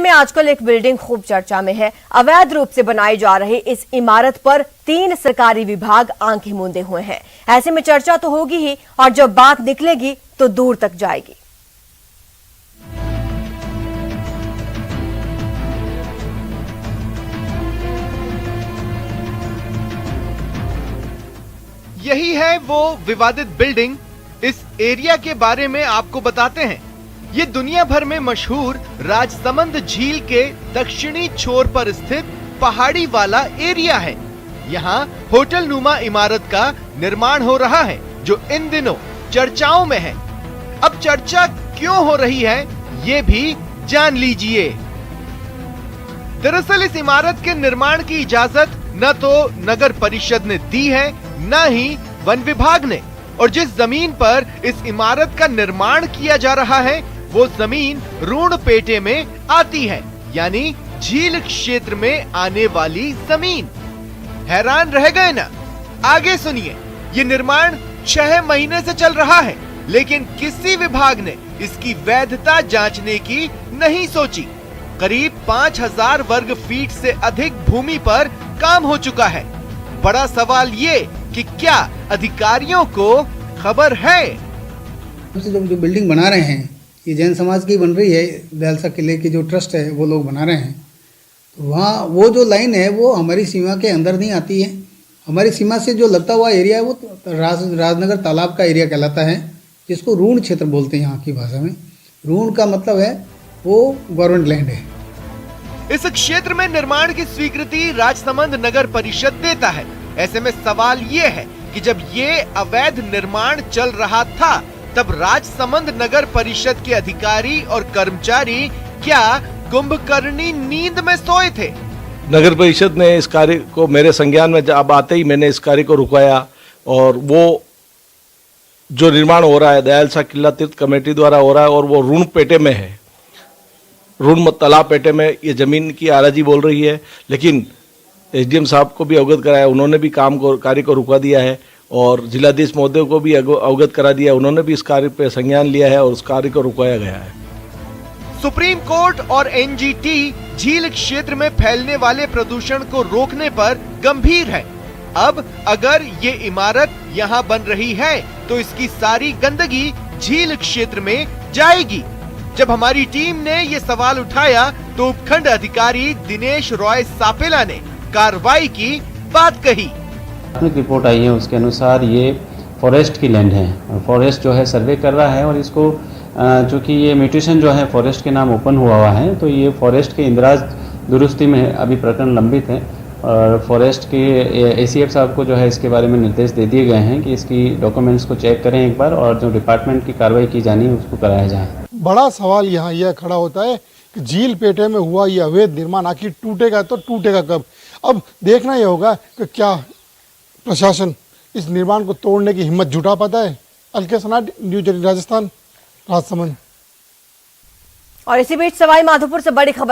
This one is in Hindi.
में आजकल एक बिल्डिंग खूब चर्चा में है। अवैध रूप से बनाई जा रही इस इमारत पर 3 सरकारी विभाग आंखें मूंदे हुए हैं। ऐसे में चर्चा तो होगी ही, और जब बात निकलेगी तो दूर तक जाएगी। यही है वो विवादित बिल्डिंग। इस एरिया के बारे में आपको बताते हैं। ये दुनिया भर में मशहूर राजसमंद झील के दक्षिणी छोर पर स्थित पहाड़ी वाला एरिया है। यहाँ होटल नुमा इमारत का निर्माण हो रहा है, जो इन दिनों चर्चाओं में है। अब चर्चा क्यों हो रही है, ये भी जान लीजिए। दरअसल इस इमारत के निर्माण की इजाजत न तो नगर परिषद ने दी है, न ही वन विभाग ने। और जिस जमीन पर इस इमारत का निर्माण किया जा रहा है, वो जमीन रूणपेटे में आती है, यानी झील क्षेत्र में आने वाली जमीन। हैरान रह गए ना? आगे सुनिए। ये निर्माण 6 महीने से चल रहा है, लेकिन किसी विभाग ने इसकी वैधता जांचने की नहीं सोची। करीब 5000 वर्ग फीट से अधिक भूमि पर काम हो चुका है। बड़ा सवाल ये कि क्या अधिकारियों को खबर है? जो बिल्डिंग बना रहे हैं, ये जैन समाज की बन रही है। दयालसा किले की जो ट्रस्ट है वो लोग बना रहे हैं। तो वहाँ वो जो लाइन है वो हमारी सीमा के अंदर नहीं आती है। हमारी सीमा से जो लगता हुआ एरिया है वो राजनगर तालाब का एरिया कहलाता है, जिसको रून क्षेत्र बोलते हैं यहाँ की भाषा में। रून का मतलब है वो गवर्नमेंट लैंड है। इस क्षेत्र में निर्माण की स्वीकृति राजसमंद नगर परिषद देता है। ऐसे में सवाल ये है कि जब ये अवैध निर्माण चल रहा था, तब राजसमंद नगर परिषद के अधिकारी और कर्मचारी क्या कुंभकर्णी नींद में सोए थे? नगर परिषद ने इस कार्य को मेरे संज्ञान में जब आते ही मैंने इस कार्य को रुकवाया, और वो जो निर्माण हो रहा है दयालसा किला तीर्थ कमेटी द्वारा हो रहा है, और वो रून पेटे में है। रून तालाब पेटे में ये जमीन की आराजी बोल रही है, लेकिन एसडीएम साहब को भी अवगत कराया, उन्होंने भी कार्य को रुका दिया है, और जिलाधीश महोदय को भी अवगत करा दिया, उन्होंने भी इस कार्य पर संज्ञान लिया है और उस कार्य को रुकाया गया है। सुप्रीम कोर्ट और एनजीटी झील क्षेत्र में फैलने वाले प्रदूषण को रोकने पर गंभीर है। अब अगर ये इमारत यहाँ बन रही है तो इसकी सारी गंदगी झील क्षेत्र में जाएगी। जब हमारी टीम ने ये सवाल उठाया तो उपखंड अधिकारी दिनेश रॉय सापेला ने कार्रवाई की बात कही। रिपोर्ट आई है, उसके अनुसार ये फॉरेस्ट की लैंड है, और फॉरेस्ट जो है सर्वे कर रहा है, और इसको चूँकि ये म्यूटेशन जो है फॉरेस्ट के नाम ओपन हुआ है, तो ये फॉरेस्ट के इंदिराज दुरुस्ती में अभी प्रकरण लंबित है। और फॉरेस्ट के एसीएफ साहब को जो है इसके बारे में निर्देश दे दिए गए हैं कि इसकी डॉक्यूमेंट्स को चेक करें एक बार, और जो डिपार्टमेंट की कार्रवाई की जानी है उसको कराया जाए। बड़ा सवाल यहाँ यह खड़ा होता है कि झील पेटे में हुआ यह अवैध निर्माण आखिर टूटेगा तो टूटेगा कब? अब देखना यह होगा कि क्या प्रशासन इस निर्माण को तोड़ने की हिम्मत जुटा पाता है। अलके सनाड, न्यूज राजस्थान, राजसमंद। और इसी बीच सवाई माधोपुर से बड़ी खबर